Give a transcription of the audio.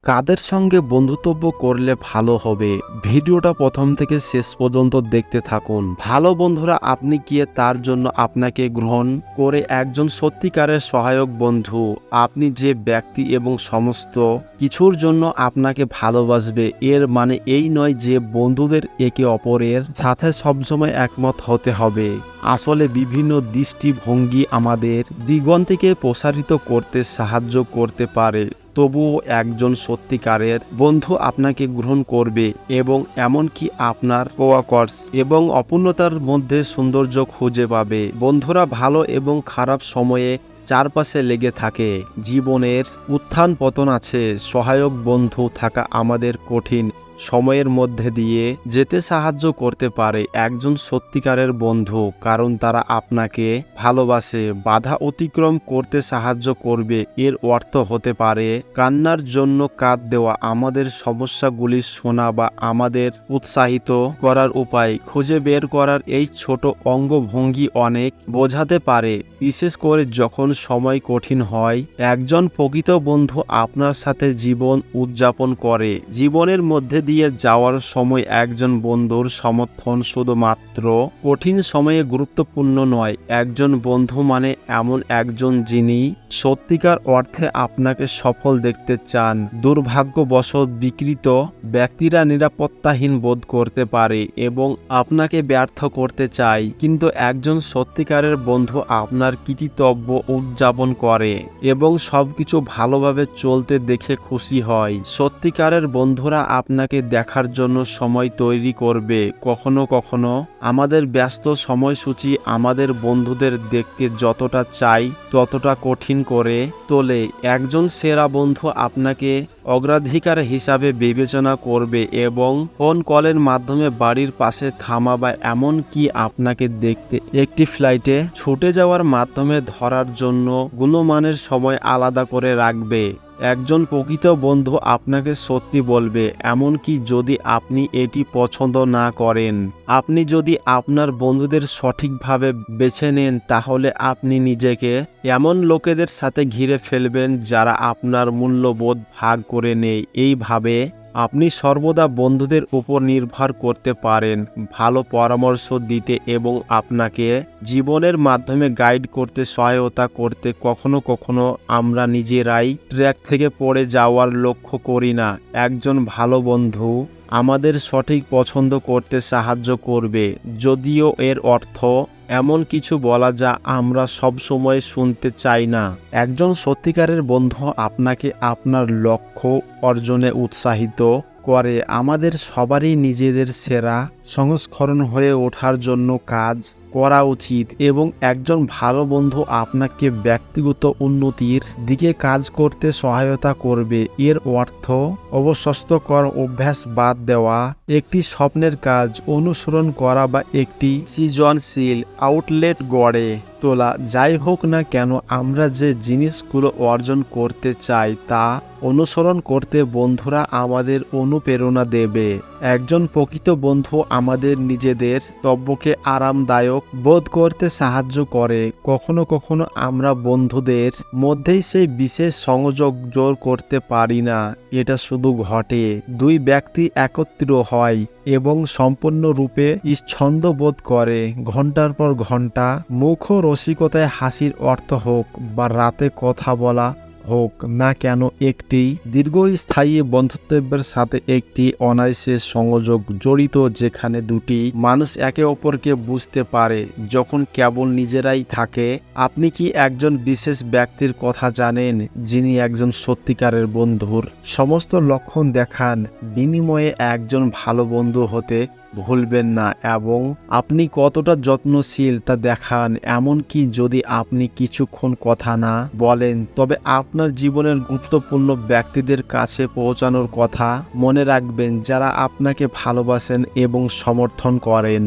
কাদের সঙ্গে বন্ধুত্ব করলে ভালো হবে? ভিডিওটা প্রথম থেকে শেষ পর্যন্ত দেখতে থাকুন। ভালো বন্ধুরা আপনি কি তার জন্য আপনাকে গ্রহণ করে একজন সত্যিকারের সহায়ক বন্ধু। আপনি যে ব্যক্তি এবং সমস্ত কিছুর জন্য আপনাকে ভালোবাসবে, এর মানে এই নয় যে বন্ধুদের একে অপরের সাথে সবসময় একমত হতে হবে। আসলে বিভিন্ন দৃষ্টিভঙ্গি আমাদের দিগন্তেকে প্রসারিত করতে সাহায্য করতে পারে। তবুও একজন সত্যিকারের বন্ধু আপনাকে গ্রহণ করবে এবং এমনকি আপনার কোয়ার্কস এবং অপূর্ণতার মধ্যে সৌন্দর্য খুঁজে পাবে। বন্ধুরা ভালো এবং খারাপ সময়ে চারপাশে লেগে থাকে। জীবনের উত্থান পতন আছে। সহায়ক বন্ধু থাকা আমাদের কঠিন সময়ের মধ্যে দিয়ে যেতে সাহায্য করতে পারে। একজন সত্যিকারের বন্ধু কারণ তারা আপনাকে ভালোবাসে, বাধা অতিক্রম করতে সাহায্য করবে। এর অর্থ হতে পারে কান্নার জন্য কাঁদ দেওয়া, আমাদের সমস্যাগুলি শোনা বা আমাদের উৎসাহিত করার উপায় খুঁজে বের করার এই ছোট অঙ্গভঙ্গি অনেক বোঝাতে পারে, বিশেষ করে যখন সময় কঠিন হয়। একজন প্রকৃত বন্ধু আপনার সাথে জীবন উদযাপন করে। জীবনের মধ্যে দিয়ে যাওয়ার সময় একজন বন্ধুর সমর্থন শুধুমাত্র কঠিন সময়ে গুরুত্বপূর্ণ নয়। একজন বন্ধু মানে এমন একজন যিনি সত্যিকার অর্থে আপনাকে সফল দেখতে চান। দুর্ভাগ্যবশত বিকৃত ব্যক্তিরা নিরাপত্তাহীন বোধ করতে পারে এবং আপনাকে ব্যর্থ করতে চায়, কিন্তু একজন সত্যিকারের বন্ধু আপনার কৃতিত্ব উদযাপন করে এবং সবকিছু ভালোভাবে চলতে দেখে খুশি হয়। সত্যিকারের বন্ধুরা আপনাকে দেখার জন্য সময় তৈরি করবে। কখনো কখনো আমাদের ব্যস্ত সময়সূচি আমাদের বন্ধুদের দেখতে যতটা চাই ততটা কঠিন করে তোলে। একজন সেরা বন্ধু আপনাকে অগ্রাধিকার হিসাবে বিবেচনা করবে এবং ফোন কলের মাধ্যমে বাড়ির পাশে থামা বা এমনকি আপনাকে দেখতে একটি ফ্লাইটে ছুটে যাওয়ার মাধ্যমে ধরার জন্য গুণমানের সময় আলাদা করে রাখবে। একজন প্রকৃত বন্ধু আপনাকে সত্যি বলবে, এমনকি যদি আপনি এটি পছন্দ না করেন। আপনি যদি আপনার বন্ধুদের সঠিকভাবে বেছে নেন তাহলে আপনি নিজেকে এমন লোকেদের সাথে ঘিরে ফেলবেন যারা আপনার মূল্যবোধ ভাগ করে নেয়। এইভাবে আপনি সর্বদা বন্ধুদের উপর নির্ভর করতে পারেন ভালো পরামর্শ দিতে এবং আপনাকে জীবনের মাধ্যমে গাইড করতে, সহায়তা করতে। কখনো কখনো আমরা নিজেরাই ট্র্যাক থেকে পড়ে যাওয়ার লক্ষ্য করি না। একজন ভালো বন্ধু আমাদের সঠিক পছন্দ করতে সাহায্য করবে, যদিও এর অর্থ এমন কিছু বলা যা আমরা সবসময় শুনতে চাই না। একজন সত্যিকারের বন্ধু আপনাকে আপনার লক্ষ্য অর্জনে উৎসাহিত করে। আমাদের সবারই নিজেদের সেরা সংস্করণ হয়ে ওঠার জন্য কাজ করা উচিত এবং একজন ভালো বন্ধু আপনাকে ব্যক্তিগত উন্নতির দিকে কাজ করতে সহায়তা করবে। এর অর্থ অবস্বাস্থ্যকর অভ্যাস বাদ দেওয়া, একটি স্বপ্নের কাজ অনুসরণ করা বা একটি সৃজনশীল আউটলেট গড়ে তোলা। যাই হোক না কেন, আমরা যে জিনিসগুলো অর্জন করতে চাই তা অনুসরণ করতে বন্ধুরা আমাদের অনুপ্রেরণা দেবে। একজন প্রকৃত বন্ধু আমাদের নিজেদের তব্যকে আরামদায়ক বোধ করতে সাহায্য করে। কখনো কখনো আমরা বন্ধুদের মধ্যেই সেই বিশেষ সংযোগ জোর করতে পারি না। এটা শুধু ঘটে দুই ব্যক্তি একত্র হয় এবং সম্পূর্ণরূপে ছন্দবোধ করে। ঘন্টার পর ঘন্টা মুখ রসিকতায় হাসির অর্থ হোক বা রাতে কথা বলা হোক না কেন, একটি দীর্ঘস্থায়ী বন্ধুত্বের সাথে একটি অনায়াসে সংযোগ জড়িত যেখানে দুটি মানুষ একে অপরকে বুঝতে পারে যখন কেবল নিজেরাই থাকে। আপনি কি একজন বিশেষ ব্যক্তির কথা জানেন যিনি একজন সত্যিকারের বন্ধুর সমস্ত লক্ষণ দেখান? বিনিময়ে একজন ভালো বন্ধু হতে ভুলবেন না এবং আপনি কতটা যত্নশীল তা দেখান। এমনকি যদি আপনি কিছুক্ষণ কথা না বলেন তবে আপনার জীবনের গুরুত্বপূর্ণ ব্যক্তিদের কাছে পৌঁছানোর কথা মনে রাখবেন, যারা আপনাকে ভালোবাসেন এবং সমর্থন করেন।